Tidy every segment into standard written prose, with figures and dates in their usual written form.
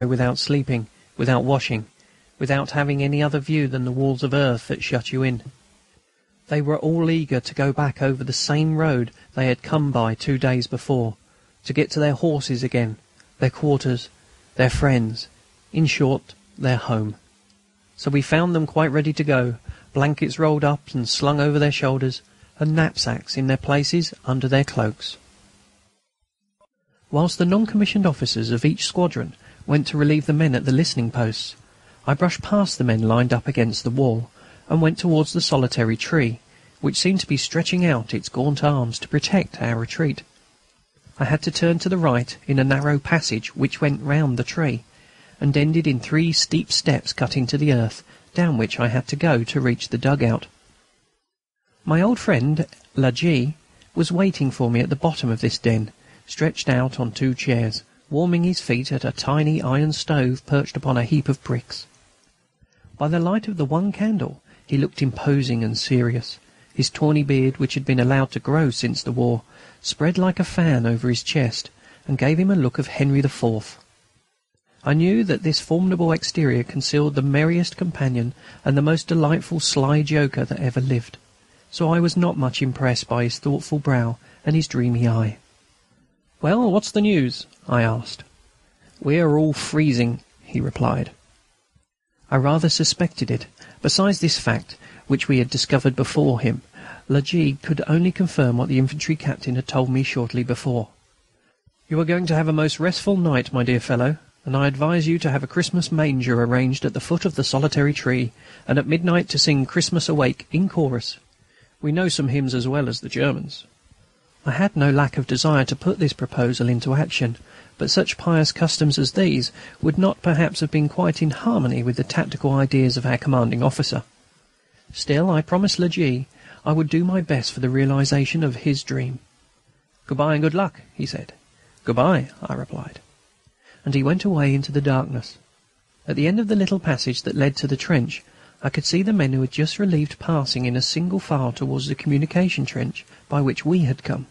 without sleeping, without washing, without having any other view than the walls of earth that shut you in. They were all eager to go back over the same road they had come by 2 days before, to get to their horses again, their quarters, their friends, in short, their home. So we found them quite ready to go, blankets rolled up and slung over their shoulders, and knapsacks in their places under their cloaks. Whilst the non-commissioned officers of each squadron went to relieve the men at the listening posts, I brushed past the men lined up against the wall, and went towards the solitary tree, which seemed to be stretching out its gaunt arms to protect our retreat. I had to turn to the right in a narrow passage which went round the tree, and ended in 3 steep steps cut into the earth, down which I had to go to reach the dug-out. My old friend, La G, was waiting for me at the bottom of this den, stretched out on 2 chairs, warming his feet at a tiny iron stove perched upon a heap of bricks. By the light of the one candle he looked imposing and serious. His tawny beard, which had been allowed to grow since the war, spread like a fan over his chest, and gave him a look of Henry IV. I knew that this formidable exterior concealed the merriest companion and the most delightful sly joker that ever lived, so I was not much impressed by his thoughtful brow and his dreamy eye. "Well, what's the news?" I asked. "We are all freezing," he replied. I rather suspected it. Besides this fact, which we had discovered before him, La G could only confirm what the infantry captain had told me shortly before. "You are going to have a most restful night, my dear fellow, and I advise you to have a Christmas manger arranged at the foot of the solitary tree, and at midnight to sing Christmas Awake in chorus. We know some hymns as well as the Germans." I had no lack of desire to put this proposal into action, but such pious customs as these would not perhaps have been quite in harmony with the tactical ideas of our commanding officer. Still, I promised La G I would do my best for the realization of his dream. "Good-bye and good luck," he said. "Good-bye," I replied. And he went away into the darkness. At the end of the little passage that led to the trench, I could see the men who had just relieved passing in a single file towards the communication trench by which we had come.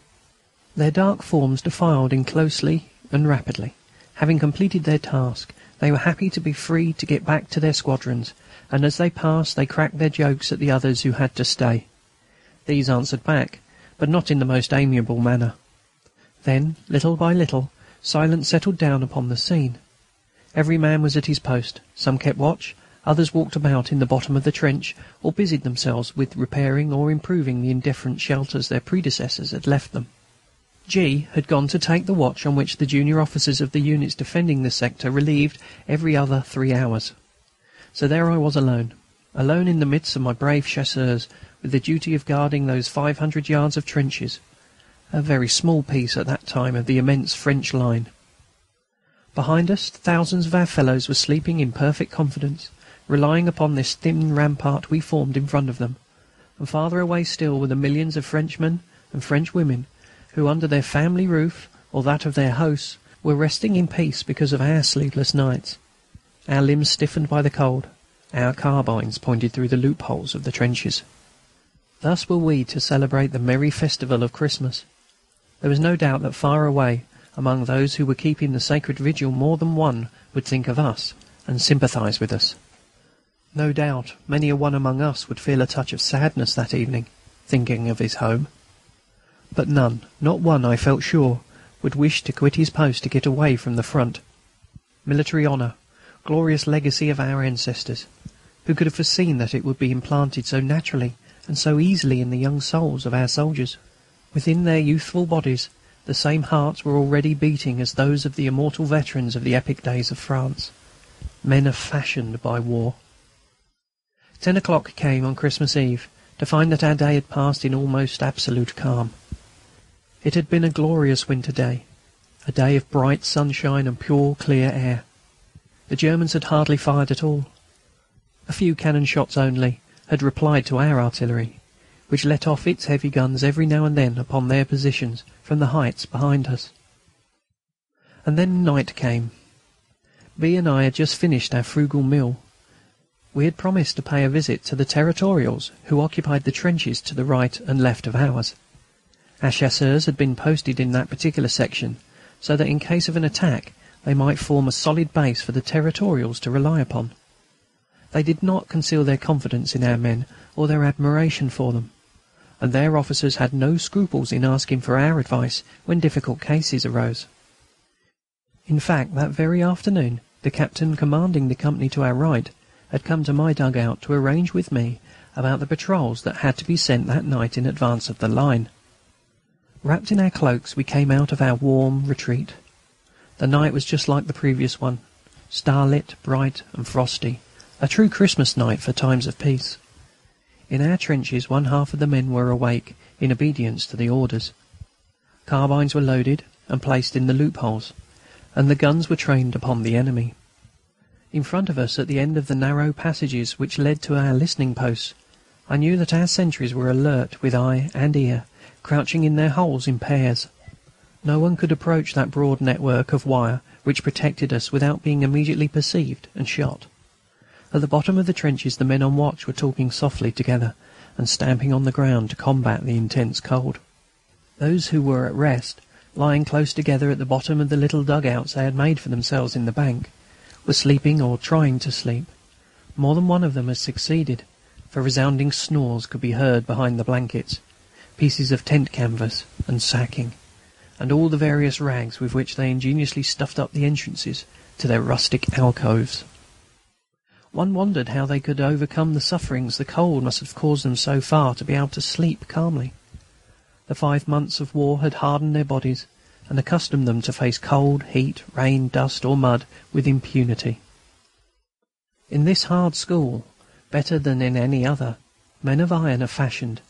Their dark forms defiled in closely and rapidly. Having completed their task, they were happy to be free to get back to their squadrons, and as they passed they cracked their jokes at the others who had to stay. These answered back, but not in the most amiable manner. Then, little by little, silence settled down upon the scene. Every man was at his post. Some kept watch, others walked about in the bottom of the trench, or busied themselves with repairing or improving the indifferent shelters their predecessors had left them. G had gone to take the watch on which the junior officers of the units defending the sector relieved every other 3 hours. So there I was alone in the midst of my brave chasseurs, with the duty of guarding those 500 yards of trenches, a very small piece at that time of the immense French line. Behind us thousands of our fellows were sleeping in perfect confidence, relying upon this thin rampart we formed in front of them, and farther away still were the millions of Frenchmen and French women who, under their family roof or that of their hosts, were resting in peace because of our sleepless nights. Our limbs stiffened by the cold, our carbines pointed through the loopholes of the trenches. Thus were we to celebrate the merry festival of Christmas. There was no doubt that far away, among those who were keeping the sacred vigil, more than one would think of us and sympathise with us. No doubt many a one among us would feel a touch of sadness that evening, thinking of his home. But none, not one, I felt sure, would wish to quit his post to get away from the front. Military honour, glorious legacy of our ancestors. Who could have foreseen that it would be implanted so naturally and so easily in the young souls of our soldiers? Within their youthful bodies the same hearts were already beating as those of the immortal veterans of the epic days of France. Men are fashioned by war. 10 o'clock came on Christmas Eve, to find that our day had passed in almost absolute calm. It had been a glorious winter day, a day of bright sunshine and pure, clear air. The Germans had hardly fired at all. A few cannon shots only had replied to our artillery, which let off its heavy guns every now and then upon their positions from the heights behind us. And then night came. B and I had just finished our frugal meal. We had promised to pay a visit to the Territorials, who occupied the trenches to the right and left of ours. Our chasseurs had been posted in that particular section, so that in case of an attack they might form a solid base for the Territorials to rely upon. They did not conceal their confidence in our men or their admiration for them, and their officers had no scruples in asking for our advice when difficult cases arose. In fact, that very afternoon the captain commanding the company to our right had come to my dug-out to arrange with me about the patrols that had to be sent that night in advance of the line. Wrapped in our cloaks, we came out of our warm retreat. The night was just like the previous one, starlit, bright and frosty, a true Christmas night for times of peace. In our trenches, one half of the men were awake in obedience to the orders. Carbines were loaded and placed in the loopholes, and the guns were trained upon the enemy. In front of us, at the end of the narrow passages which led to our listening posts, I knew that our sentries were alert with eye and ear, crouching in their holes in pairs. No one could approach that broad network of wire which protected us without being immediately perceived and shot. At the bottom of the trenches the men on watch were talking softly together and stamping on the ground to combat the intense cold. Those who were at rest, lying close together at the bottom of the little dug-outs they had made for themselves in the bank, were sleeping or trying to sleep. More than one of them had succeeded, for resounding snores could be heard behind the blankets, pieces of tent canvas and sacking, and all the various rags with which they ingeniously stuffed up the entrances to their rustic alcoves. One wondered how they could overcome the sufferings the cold must have caused them so far to be able to sleep calmly. The 5 months of war had hardened their bodies and accustomed them to face cold, heat, rain, dust or mud with impunity. In this hard school, better than in any other, men of iron are fashioned,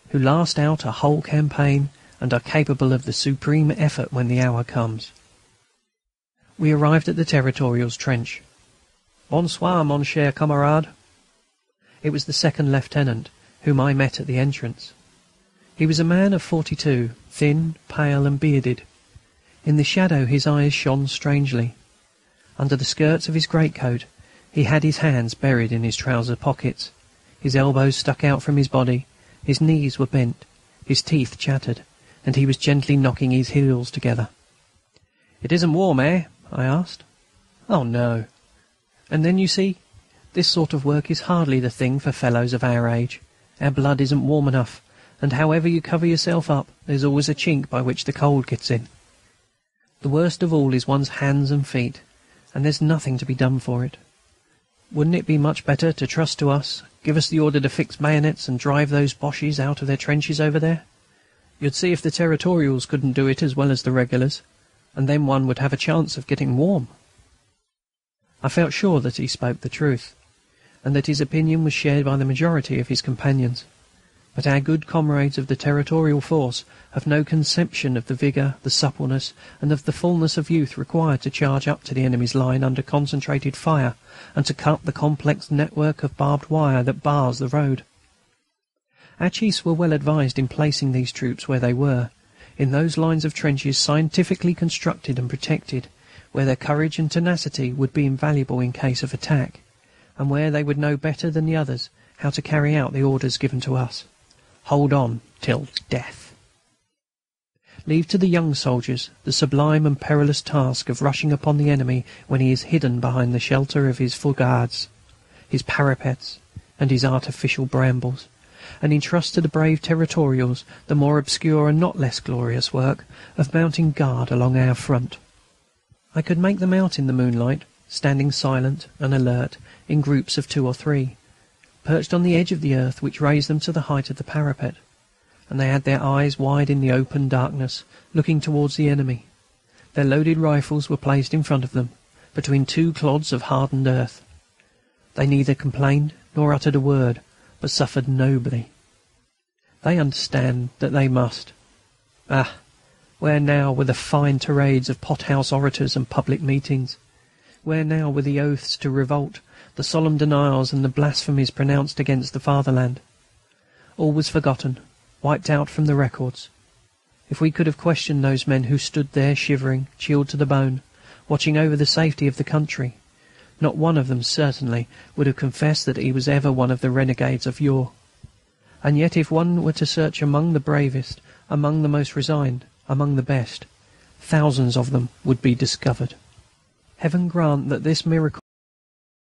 who last out a whole campaign and are capable of the supreme effort when the hour comes. We arrived at the Territorials' trench. "Bonsoir, mon cher camarade." It was the second lieutenant, whom I met at the entrance. He was a man of 42, thin, pale and bearded. In the shadow his eyes shone strangely. Under the skirts of his greatcoat he had his hands buried in his trouser pockets. His elbows stuck out from his body, his knees were bent, his teeth chattered, and he was gently knocking his heels together. "It isn't warm, eh?" I asked. "Oh, no. And then, you see, this sort of work is hardly the thing for fellows of our age. Our blood isn't warm enough, and however you cover yourself up, there's always a chink by which the cold gets in. The worst of all is one's hands and feet, and there's nothing to be done for it. Wouldn't it be much better to trust to us, give us the order to fix bayonets and drive those Boches out of their trenches over there? You'd see if the Territorials couldn't do it as well as the regulars, and then one would have a chance of getting warm." I felt sure that he spoke the truth, and that his opinion was shared by the majority of his companions. But our good comrades of the Territorial force have no conception of the vigour, the suppleness, and of the fullness of youth required to charge up to the enemy's line under concentrated fire and to cut the complex network of barbed wire that bars the road. Our chiefs were well advised in placing these troops where they were, in those lines of trenches scientifically constructed and protected, where their courage and tenacity would be invaluable in case of attack, and where they would know better than the others how to carry out the orders given to us. Hold on till death. Leave to the young soldiers the sublime and perilous task of rushing upon the enemy when he is hidden behind the shelter of his fougades, his parapets, and his artificial brambles, and entrust to the brave Territorials the more obscure and not less glorious work of mounting guard along our front. I could make them out in the moonlight, standing silent and alert in groups of 2 or 3, perched on the edge of the earth which raised them to the height of the parapet, and they had their eyes wide in the open darkness, looking towards the enemy. Their loaded rifles were placed in front of them, between 2 clods of hardened earth. They neither complained nor uttered a word, but suffered nobly. They understand that they must. Ah! Where now were the fine tirades of pothouse orators and public meetings? Where now were the oaths to revolt, the solemn denials and the blasphemies pronounced against the fatherland? All was forgotten, wiped out from the records. If we could have questioned those men who stood there shivering, chilled to the bone, watching over the safety of the country, not one of them certainly would have confessed that he was ever one of the renegades of yore. And yet if one were to search among the bravest, among the most resigned, among the best, thousands of them would be discovered. Heaven grant that this miracle